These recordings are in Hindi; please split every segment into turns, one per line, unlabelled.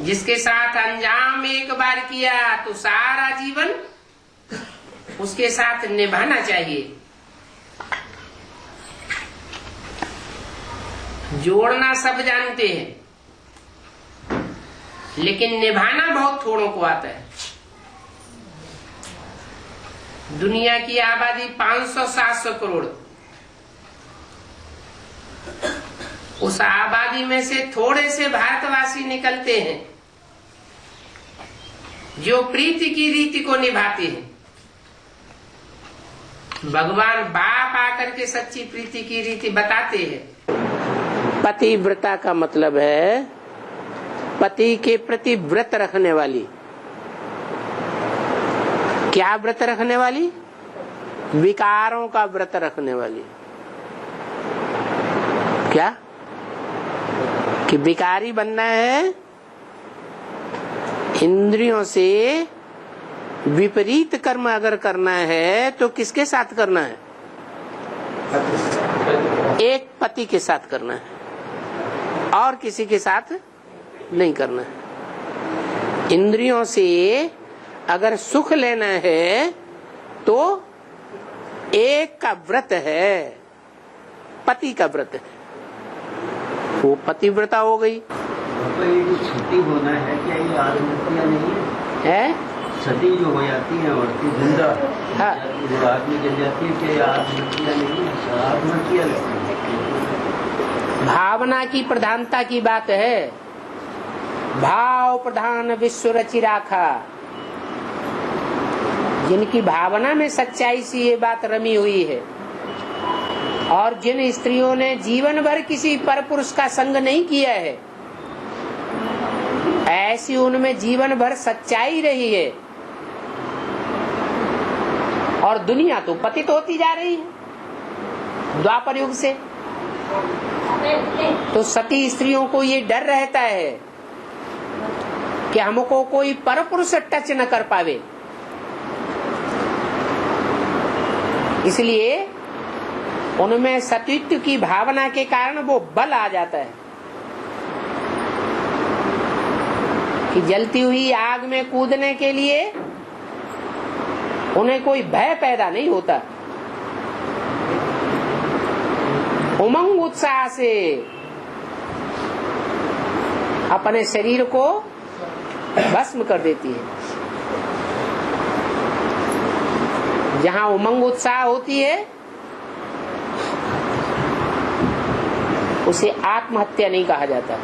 जिसके साथ अंजाम एक बार किया तो सारा जीवन उसके साथ निभाना चाहिए। जोड़ना सब जानते हैं, लेकिन निभाना बहुत थोड़ों को आता है। दुनिया की आबादी 500-700 करोड़, उस आबादी में से थोड़े से भारतवासी निकलते हैं जो प्रीति की रीति को निभाते हैं। भगवान बाप आकर के सच्ची प्रीति की रीति बताते हैं। पतिव्रता का मतलब है पति के प्रति व्रत रखने वाली। क्या व्रत रखने वाली? विकारों का व्रत रखने वाली। क्या कि विकारी बनना है, इंद्रियों से विपरीत कर्म अगर करना है तो किसके साथ करना है? एक पति के साथ करना है और किसी के साथ नहीं करना है। इंद्रियों से अगर सुख लेना है तो एक का व्रत है, पति का व्रत है, वो पतिव्रता हो गई।
तो ये जो छठी होना है क्या ये आत्महत्या नहीं है? छठी जो हो जाती है औरतें जिंदा जो आदमी जल जाती है क्या आत्महत्या नहीं है? आत्महत्या
भावना की प्रधानता की बात है। भाव प्रधान विश्व रचि राखा। जिनकी भावना में सच्चाई सी ये बात रमी हुई है और जिन स्त्रियों ने जीवन भर किसी परपुरुष का संग नहीं किया है, ऐसी उनमें जीवन भर सच्चाई रही है और दुनिया तो पतित होती जा रही है द्वापर युग से। तो सती स्त्रियों को ये डर रहता है कि हमको कोई परपुरुष टच न कर पावे, इसलिए उनमें सतीत्व की भावना के कारण वो बल आ जाता है कि जलती हुई आग में कूदने के लिए उन्हें कोई भय पैदा नहीं होता। उमंग उत्साह से अपने शरीर को भस्म कर देती है। जहाँ उमंग उत्साह होती है उसे आत्महत्या नहीं कहा जाता।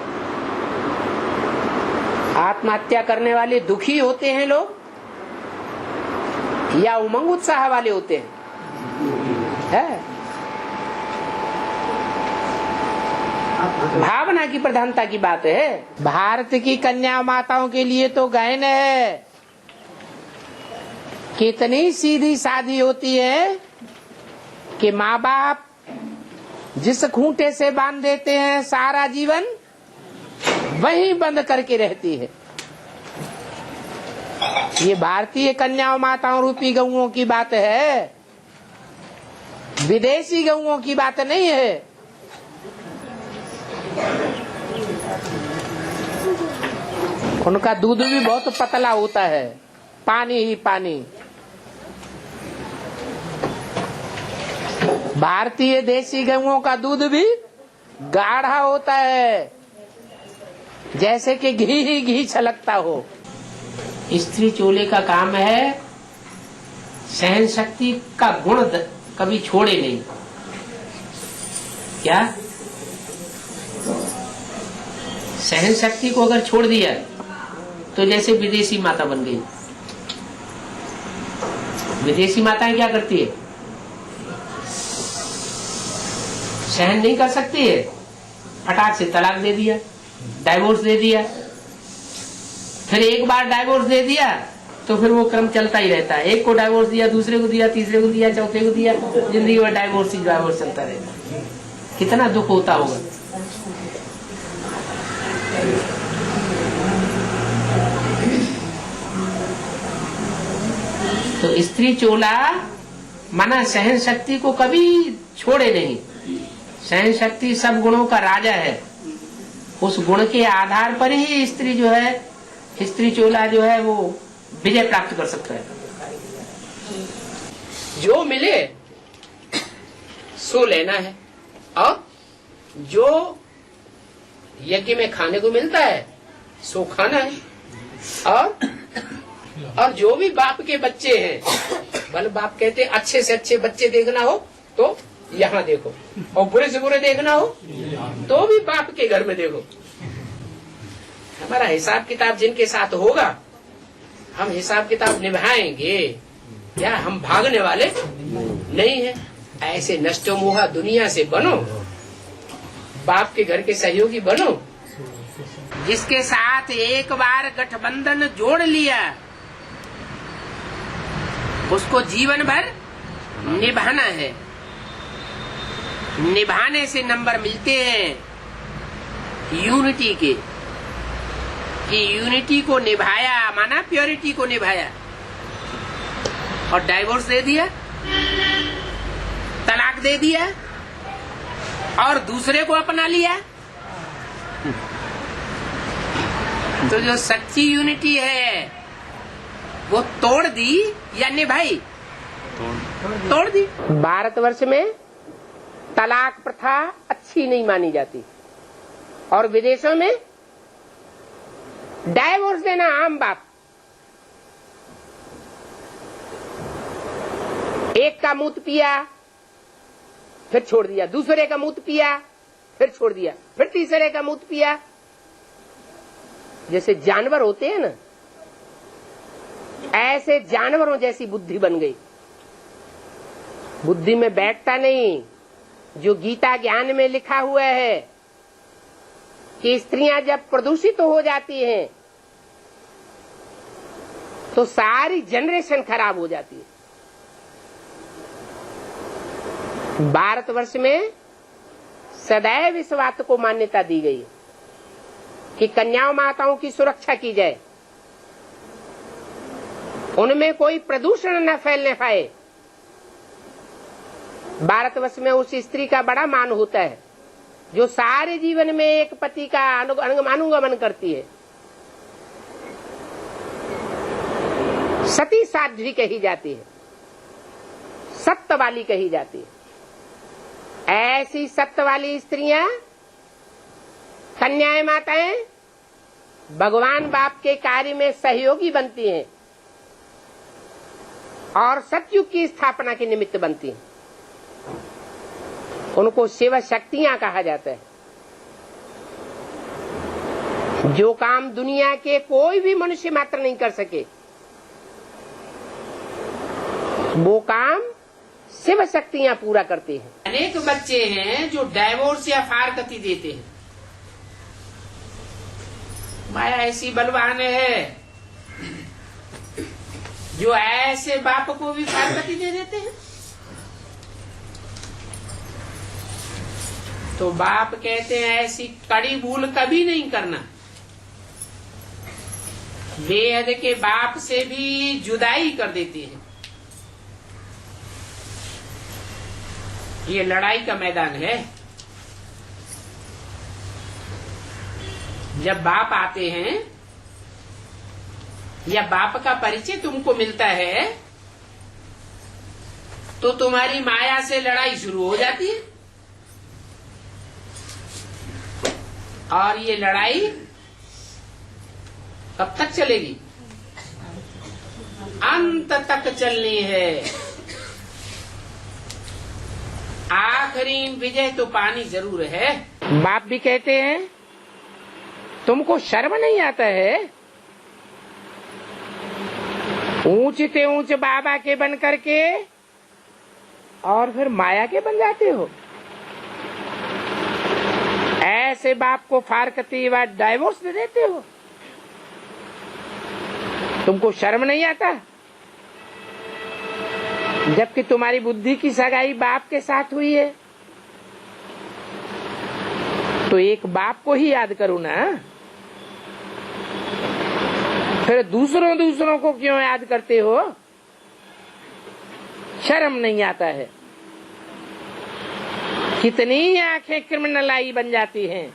आत्महत्या करने वाले दुखी होते हैं लोग या उमंग उत्साह वाले होते हैं? है भावना की प्रधानता की बात है। भारत की कन्या माताओं के लिए तो गहन है। कितनी सीधी सादी होती है कि माँ बाप जिस खूंटे से बांध देते हैं सारा जीवन वहीं बंद करके रहती है। ये भारतीय कन्याओं माताओं रूपी गऊओं की बात है, विदेशी गऊओं की बात नहीं है। उनका दूध भी बहुत पतला होता है, पानी ही पानी। भारतीय देसी गऊओं का दूध भी गाढ़ा होता है, जैसे कि घी ही घी छलकता हो। स्त्री चोले का काम है सहन शक्ति का गुण कभी छोड़े नहीं। क्या सहन शक्ति को अगर छोड़ दिया तो जैसे विदेशी माता बन गई। विदेशी माताएं क्या करती है? सहन नहीं कर सकती है, फटाक से तलाक दे दिया, डाइवोर्स दे दिया। फिर एक बार डाइवोर्स दे दिया तो फिर वो क्रम चलता ही रहता है। एक को डाइवोर्स दिया, दूसरे को दिया, तीसरे को दिया, चौथे को दिया, जिंदगी भर डाइवोर्स ही डाइवोर्स चलता रहता है। कितना दुख होता होगा। तो स्त्री चोला माना सहन शक्ति को कभी छोड़े नहीं। सहन शक्ति सब गुणों का राजा है। उस गुण के आधार पर ही स्त्री जो है स्त्री चोला जो है वो विजय प्राप्त कर सकता है। जो मिले सो लेना है, और जो यज्ञ में खाने को मिलता है सो खाना है। और जो भी बाप के बच्चे हैं, बल बाप कहते अच्छे से अच्छे बच्चे देखना हो तो यहाँ देखो, और बुरे से बुरे देखना हो तो भी बाप के घर में देखो। हमारा हिसाब किताब जिनके साथ होगा, हम हिसाब किताब निभाएंगे, क्या हम भागने वाले नहीं है। ऐसे नष्टो मोहा दुनिया से बनो, बाप के घर के सहयोगी बनो। जिसके साथ एक बार गठबंधन जोड़ लिया उसको जीवन भर निभाना है। निभाने से नंबर मिलते हैं यूनिटी के, कि यूनिटी को निभाया माना प्योरिटी को निभाया, और डाइवोर्स दे दिया, तलाक दे दिया और दूसरे को अपना लिया। तो जो सच्ची यूनिटी है वो तोड़ दी या निभाई? तोड़ दी। भारतवर्ष में तलाक प्रथा अच्छी नहीं मानी जाती, और विदेशों में डाइवोर्स देना आम बात। एक का मूत पिया फिर छोड़ दिया, दूसरे का मूत पिया फिर छोड़ दिया, फिर तीसरे का मूत पिया। जैसे जानवर होते हैं ना, ऐसे जानवरों जैसी बुद्धि बन गई। बुद्धि में बैठता नहीं जो गीता ज्ञान में लिखा हुआ है कि स्त्रियां जब प्रदूषित हो जाती हैं तो सारी जनरेशन खराब हो जाती है। भारतवर्ष में सदैव इस बात को मान्यता दी गई कि कन्याओं माताओं की सुरक्षा की जाए, उनमें कोई प्रदूषण न फैलने पाए। भारतवर्ष में उस स्त्री का बड़ा मान होता है जो सारे जीवन में एक पति का अनुगमन करती है। सती साध्वी कही जाती है, सत्य वाली कही जाती है। ऐसी सत्य वाली स्त्रियां, कन्याएं माताएं भगवान बाप के कार्य में सहयोगी बनती हैं और सतयुग की स्थापना के निमित्त बनती हैं। उनको शिव शक्तियां कहा जाता है। जो काम दुनिया के कोई भी मनुष्य मात्र नहीं कर सके, वो काम शिव शक्तियां पूरा करती हैं। अनेक बच्चे हैं जो डाइवोर्स या फारकती देते हैं। माया ऐसी बलवान है जो ऐसे बाप को भी फारकती दे देते हैं। तो बाप कहते हैं ऐसी कड़ी भूल कभी नहीं करना। बेहद के बाप से भी जुदाई कर देते हैं। ये लड़ाई का मैदान है। जब बाप आते हैं या बाप का परिचय तुमको मिलता है तो तुम्हारी माया से लड़ाई शुरू हो जाती है, और ये लड़ाई कब तक चलेगी? अंत तक चलनी है। आखिरी विजय तो पानी जरूर है। बाप भी कहते हैं तुमको शर्म नहीं आता है? ऊंच से ऊंच बाबा के बन करके और फिर माया के बन जाते हो। ऐसे बाप को फारकती व डाइवोर्स दे देते हो। तुमको शर्म नहीं आता? जबकि तुम्हारी बुद्धि की सगाई बाप के साथ हुई है। तो एक बाप को ही याद करो ना, फिर दूसरों को क्यों याद करते हो? शर्म नहीं आता है? कितनी आंखें क्रिमिनलाई बन जाती हैं।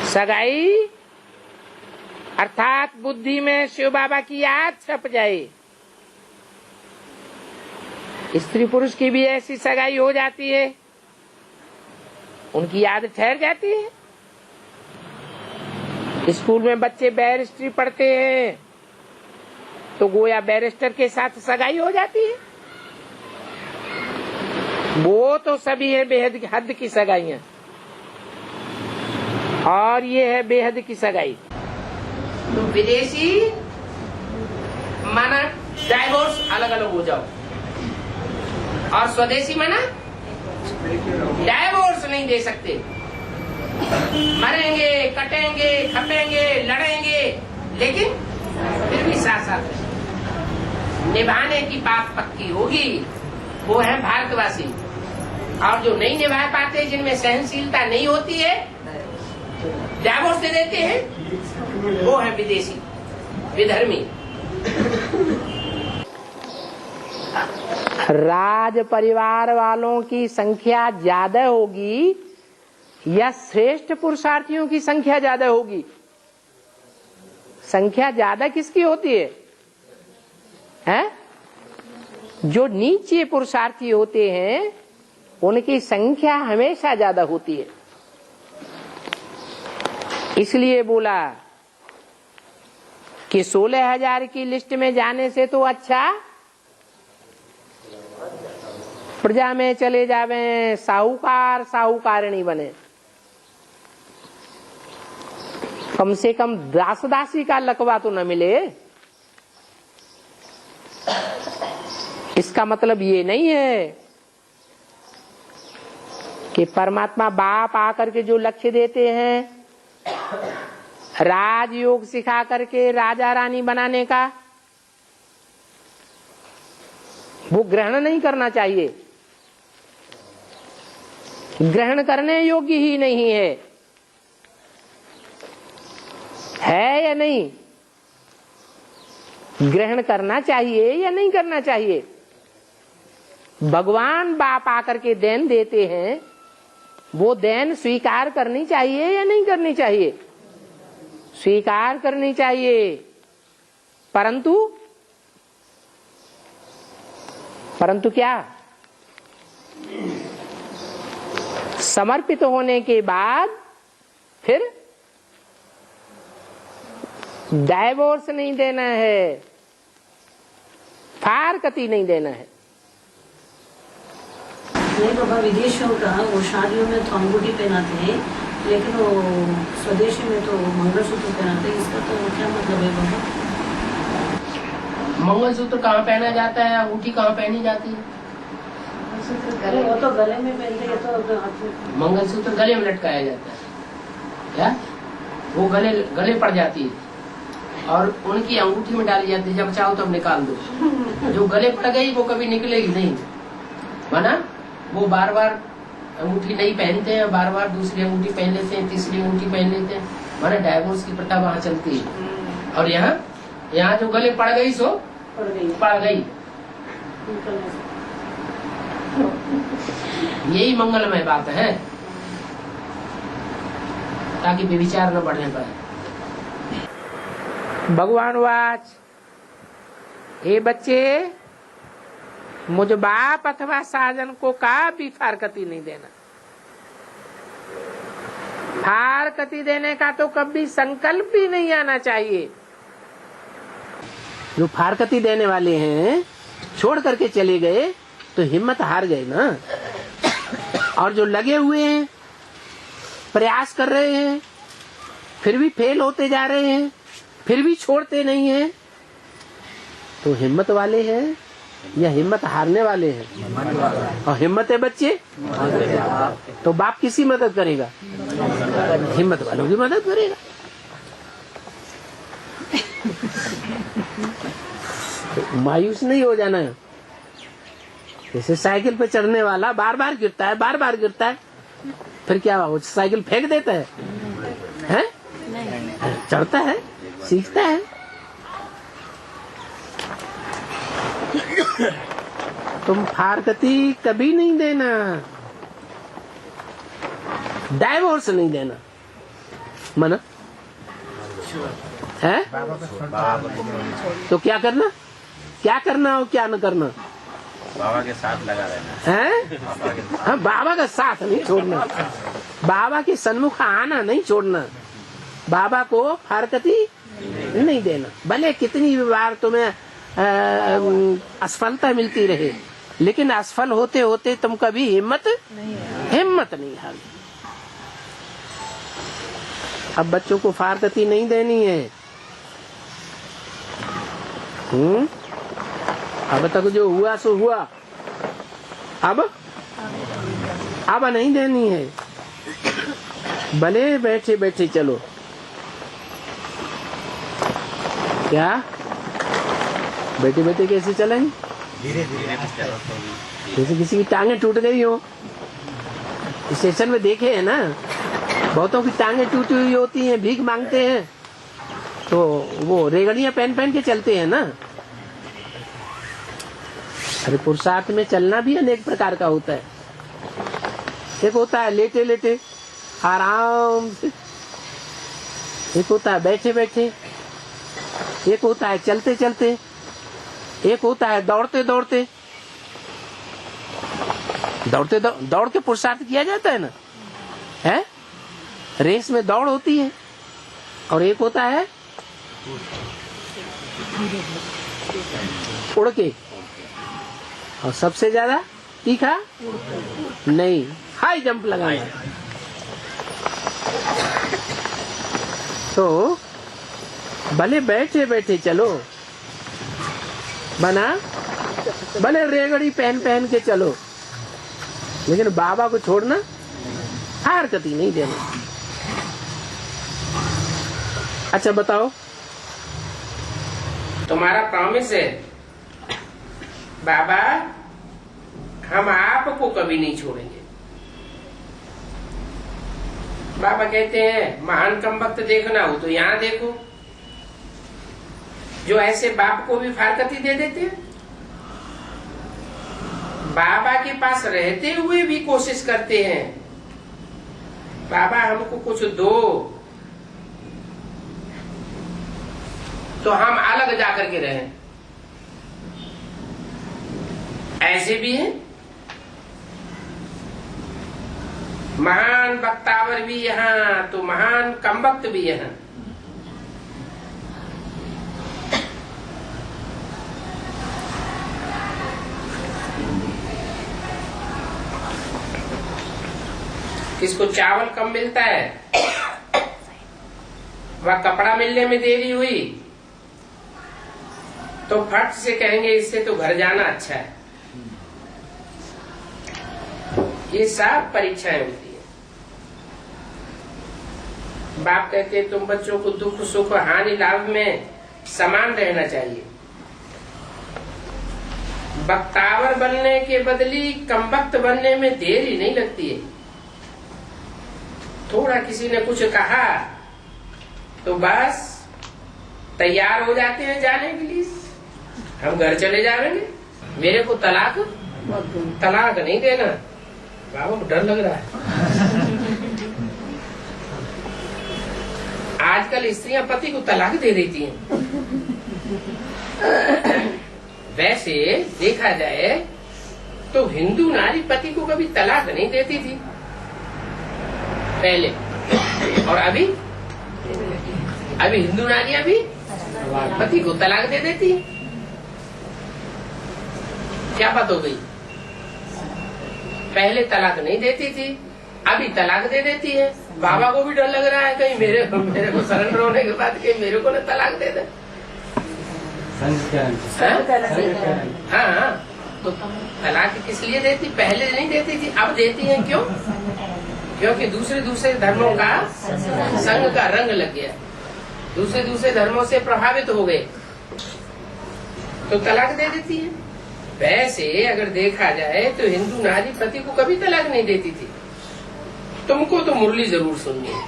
सगाई अर्थात बुद्धि में शिव बाबा की याद छप जाए। स्त्री पुरुष की भी ऐसी सगाई हो जाती है, उनकी याद ठहर जाती है। स्कूल में बच्चे बैरिस्ट्री पढ़ते हैं तो गोया बैरिस्टर के साथ सगाई हो जाती है। वो तो सभी है बेहद हद की सगाइयां, और ये है बेहद की सगाई। तो विदेशी माना डाइवोर्स अलग अलग हो जाओ, और स्वदेशी माना डाइवोर्स नहीं दे सकते, मरेंगे, कटेंगे, खपेंगे, लड़ेंगे, लेकिन फिर भी साथ साथ निभाने की बात पक्की होगी। वो है भारतवासी। और जो नहीं निभा पाते, जिनमें सहनशीलता नहीं होती है, डाइवोर्स दे देते हैं, वो है विदेशी, विधर्मी। राज परिवार वालों की संख्या ज्यादा होगी या श्रेष्ठ पुरुषार्थियों की संख्या ज्यादा होगी? संख्या ज्यादा किसकी होती है? हैं? जो नीचे पुरुषार्थी होते हैं उनकी संख्या हमेशा ज्यादा होती है। इसलिए बोला कि 16,000 की लिस्ट में जाने से तो अच्छा प्रजा में चले जावे, साहूकार साहूकारणी बने। कम से कम दास दासी का लकवा तो न मिले। इसका मतलब ये नहीं है कि परमात्मा बाप आकर के जो लक्ष्य देते हैं, राजयोग सिखा करके राजा रानी बनाने का, वो ग्रहण नहीं करना चाहिए। ग्रहण करने योग्य ही नहीं है या नहीं? ग्रहण करना चाहिए या नहीं करना चाहिए? भगवान बाप आकर के देन देते हैं, वो देन स्वीकार करनी चाहिए या नहीं करनी चाहिए? स्वीकार करनी चाहिए। परंतु क्या? समर्पित होने के बाद फिर डाइवोर्स नहीं देना है, फारकती नहीं देना है।
नहीं बाबा, विदेशियों का वो शादियों में तो अंगूठी पहनाते हैं, लेकिन वो स्वदेशी में तो मंगलसूत्र पहनाते हैं। इसका तो क्या मतलब है बाबा?
मंगलसूत्र कहाँ पहना जाता है, अंगूठी कहाँ पहनी जाती है?
वो तो गले में पहनते हैं, तो
मंगलसूत्र गले में लटकाया जाता है क्या? वो गले पड़ जाती है और उनकी अंगूठी में डाली जाती है। जब चाहो तब निकाल दो। जो गले पड़ गई वो कभी निकलेगी नहीं, माना वो बार बार अंगूठी नहीं पहनते हैं, बार बार दूसरी अंगूठी पहन लेते हैं, तीसरी अंगूठी पहन लेते हैं, माना डाइवोर्स की प्रथा वहाँ चलती है। और यहाँ जो गले पड़ गई सो पड़ गई। यही मंगलमय बात है, ताकि व्यभिचार न बढ़ने पाए। भगवान वाच, हे बच्चे, मुझ बाप अथवा साजन को कभी फारकती नहीं देना। फारकती देने का तो कभी संकल्प ही नहीं आना चाहिए। जो फारकती देने वाले हैं छोड़ करके चले गए तो हिम्मत हार गए ना। और जो लगे हुए हैं, प्रयास कर रहे हैं, फिर भी फेल होते जा रहे हैं, फिर भी छोड़ते नहीं हैं, तो हिम्मत वाले हैं या हिम्मत हारने वाले हैं? और हिम्मत है बच्चे तो बाप किसी मदद करेगा? हिम्मत वालों की मदद करेगा। तो मायूस नहीं हो जाना है। जैसे साइकिल पे चढ़ने वाला बार बार गिरता है, फिर क्या हुआ? साइकिल फेंक देता है? चढ़ता है, सीखता है। तुम फारकती कभी नहीं देना, डाइवोर्स नहीं देना, मना। है? तो क्या करना, क्या करना और क्या न करना?
बाबा के साथ लगा रहना
है। हाँ, बाबा का साथ नहीं छोड़ना, बाबा के सन्मुख आना नहीं छोड़ना, बाबा को हरकती नहीं देना। भले कितनी भी बार तुम्हें असफलता मिलती रहे, लेकिन असफल होते होते तुम कभी हिम्मत नहीं हारी। अब बच्चों को फारकती नहीं देनी है। अब तक जो हुआ सो हुआ, अब नहीं देनी है। भले बैठे बैठे चलो। क्या बैठे बैठे कैसे चलेंगे?
धीरे धीरे
जैसे किसी की टांगे टूट गई हो। स्टेशन में देखे है ना, बहुतों की टांगे टूटी हुई होती हैं, भीख मांगते हैं, तो वो रेगड़ियां पहन पहन के चलते हैं ना। अरे पुरुषार्थ में चलना भी अनेक प्रकार का होता है। एक होता है लेटे लेटे आराम से, एक होता है बैठे बैठे, एक होता है चलते चलते, एक होता है दौड़ते दौड़ते। दौड़ के पुरुषार्थ किया जाता है ना, है? रेस में दौड़ होती है। और एक होता है उड़ के, और सबसे ज्यादा तीखा नहीं, हाई जंप लगाना। तो भले बैठे बैठे चलो, भले रेगड़ी पहन पहन के चलो, लेकिन बाबा को छोड़ना, हरकती नहीं देना। अच्छा बताओ, तुम्हारा प्रॉमिस है बाबा, हम आपको कभी नहीं छोड़ेंगे। बाबा कहते हैं महान कम वक्त देखना हो तो यहाँ देखो, जो ऐसे बाप को भी फारकती दे देते हैं। बाबा के पास रहते हुए भी कोशिश करते हैं, बाबा हमको कुछ दो, तो हम अलग जाकर के रहें। ऐसे भी हैं। महान वक्तावर भी यहाँ तो महान कमबख्त भी यहाँ। किसको चावल कम मिलता है, वह कपड़ा मिलने में देरी हुई तो फट से कहेंगे इससे तो घर जाना अच्छा है। ये सब परीक्षाएं होती है। बाप कहते हैं तुम बच्चों को दुख सुख हानि लाभ में समान रहना चाहिए। वक्तावर बनने के बदली कमबख्त बनने में देरी नहीं लगती है। थोड़ा किसी ने कुछ कहा तो बस तैयार हो जाते हैं जाने के लिए, हम घर चले जाएंगे, मेरे को तलाक नहीं देना। बाबा को डर लग रहा है। आजकल स्त्रियां पति को तलाक दे देती हैं। वैसे देखा जाए तो हिंदू नारी पति को कभी तलाक नहीं देती थी पहले, और अभी हिंदू नारियां भी पति को तलाक दे देती है। क्या बात हो गई? पहले तलाक नहीं देती थी, अभी तलाक दे देती है। बाबा को भी डर लग रहा है कहीं मेरे को सरेंडर होने के बाद कहीं मेरे को ना तलाक दे दे। हाँ, तो तलाक किस लिए देती? पहले नहीं देती थी, अब देती है। क्यों? क्योंकि दूसरे धर्मों का संग का रंग लग गया, दूसरे धर्मों से प्रभावित हो गए तो तलाक दे देती है। वैसे अगर देखा जाए तो हिंदू नारी पति को कभी तलाक नहीं देती थी। तुमको तो मुरली जरूर सुननी है।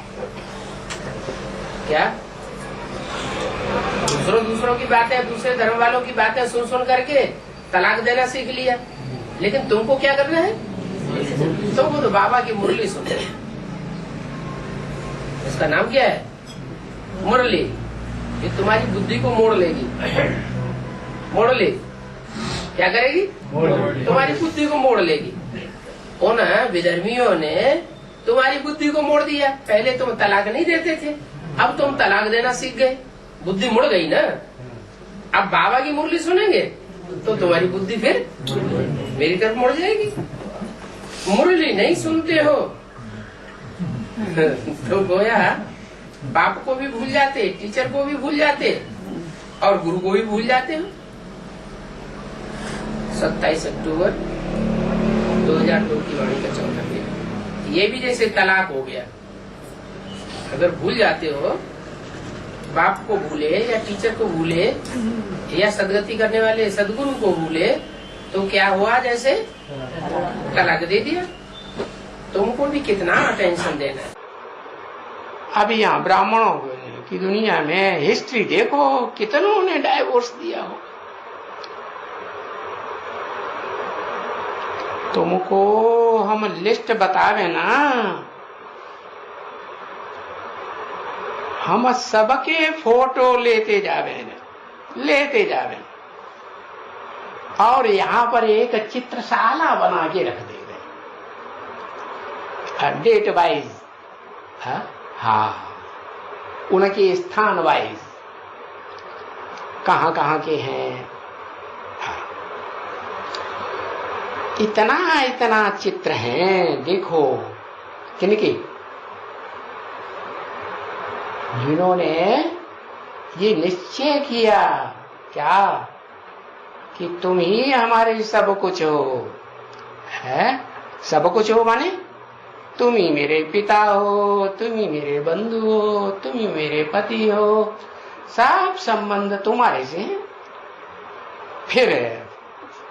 क्या दूसरों की बातें, दूसरे धर्म वालों की बातें सुन करके तलाक देना सीख लिया, लेकिन तुमको क्या करना है? तुमको तो बाबा की मुरली सुननी है। इसका नाम क्या है? मुरली। ये तुम्हारी बुद्धि को मोड़ लेगी, मोड़ लेगी। क्या करेगी? तुम्हारी बुद्धि को मोड़ लेगी। उन विधर्मियों ने तुम्हारी बुद्धि को मोड़ दिया। पहले तुम तलाक नहीं देते थे, अब तुम तलाक देना सीख गए, बुद्धि मुड़ गई ना। अब बाबा की मुरली सुनेंगे तो तुम्हारी बुद्धि फिर मेरी तरफ मुड़ जाएगी। मुरली नहीं सुनते हो तो गोया बाप को भी भूल जाते, टीचर को भी भूल जाते और गुरु को भी भूल जाते हो। 27 अक्टूबर 2002 की वाणी का 14 दिन। ये भी जैसे तलाक हो गया। अगर भूल जाते हो, बाप को भूले या टीचर को भूले या सदगति करने वाले सदगुरु को भूले तो क्या हुआ? जैसे तलाक दे दिया। तुमको भी कितना टेंशन देना है। अब यहाँ ब्राह्मणों की दुनिया में हिस्ट्री देखो, कितनों ने डाइवोर्स दिया हो। तुमको हम लिस्ट बतावे ना, हम सबके फोटो लेते जावे और यहाँ पर एक चित्रशाला बना के रख दे गए, डेट वाइज। हाँ, उनके स्थान वाइज कहाँ कहाँ के हैं। हाँ। इतना चित्र हैं, देखो किनके, जिन्होंने ये निश्चय किया क्या कि तुम ही हमारे सब कुछ हो। है सब कुछ हो माने तुम ही मेरे पिता हो, तुम ही मेरे बंधु हो, तुम ही मेरे पति हो, सब संबंध तुम्हारे से। फिर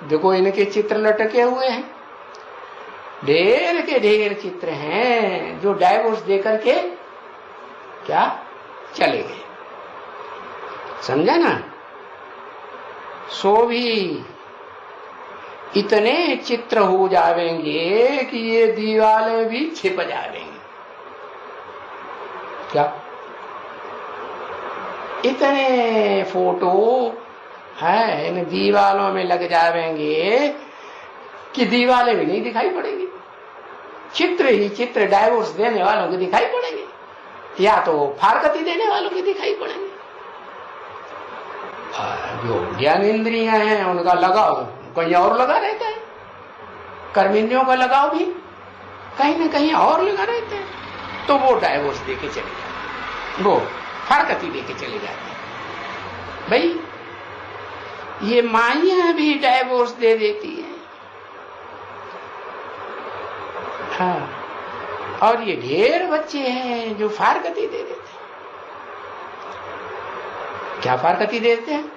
देखो इनके चित्र लटके हुए हैं, ढेर के ढेर चित्र हैं जो डाइवोर्स देकर के क्या चले गए। समझा ना? सो भी इतने चित्र हो जावेंगे कि ये दीवाले भी छिप जावेंगे। क्या इतने फोटो है इन दीवालों में लग जावेंगे कि दीवालें भी नहीं दिखाई पड़ेंगी। चित्र ही चित्र डाइवोर्स देने वालों के दिखाई पड़ेंगे या तो फारकती देने वालों के दिखाई पड़ेंगे। जो ज्ञान इंद्रियां हैं उनका लगाव कहीं और लगा रहता है, कर्मेंद्रियों का लगाव भी कहीं न कहीं और लगा रहता है, तो वो डाइवोर्स देके चले जाते, वो फारकती देके चले जाते हैं। भाई ये माइयां भी डाइवोर्स दे देती है। हाँ, और ये ढेर बच्चे हैं जो फारकती दे देते हैं। क्या फारकती देते हैं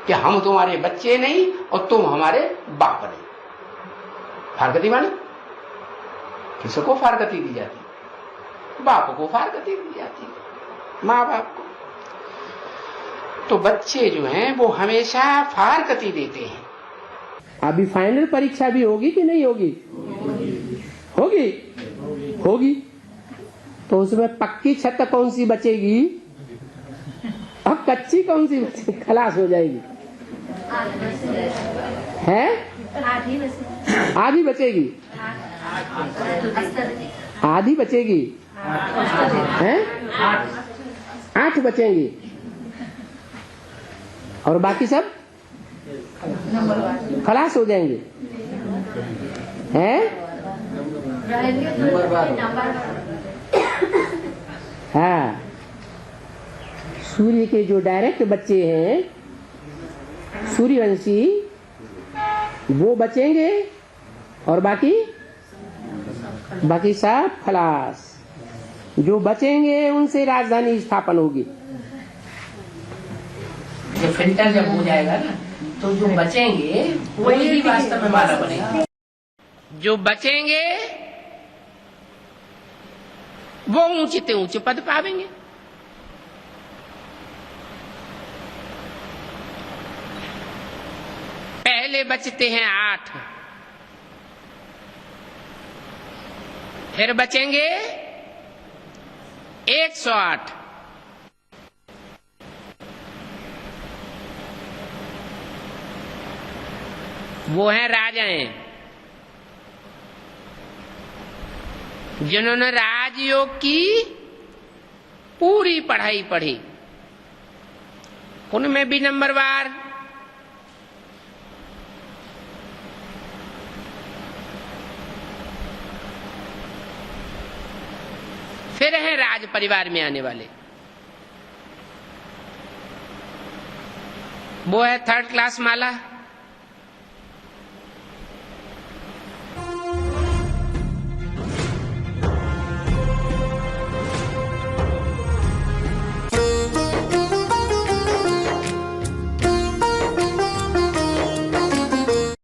कि हम तुम्हारे बच्चे नहीं और तुम हमारे बाप नहीं। फारकती माने किसको फारकती दी जाती? बाप को फारकती दी जाती है, माँ बाप को। तो बच्चे जो हैं वो हमेशा फारकती देते हैं। अभी फाइनल परीक्षा भी होगी कि नहीं होगी? होगी, होगी। तो उसमें पक्की छत कौन सी बचेगी और कच्ची कौन सी बचेगी? खलास हो जाएगी। है आधी बचेगी, आधी बचेगी है, 8 बचेंगी और बाकी सब खलास हो जाएंगे। हैं? हाँ, सूर्य के जो डायरेक्ट बच्चे हैं सूर्यवंशी, वो बचेंगे और बाकी सब खलास। जो बचेंगे उनसे राजधानी स्थापन होगी। जो फिल्टर जब हो जाएगा ना, तो जो बचेंगे वही वास्तव में माला बनेगा। जो बचेंगे वो ऊंचे से ऊंचे पद पावेंगे। पहले बचते हैं 8, फिर बचेंगे 108, वो हैं राजाएं, जिन्होंने राजयोग की पूरी पढ़ाई पढ़ी, उनमें भी नंबरवार। फिर हैं राज परिवार में आने वाले, वो है 3rd क्लास माला।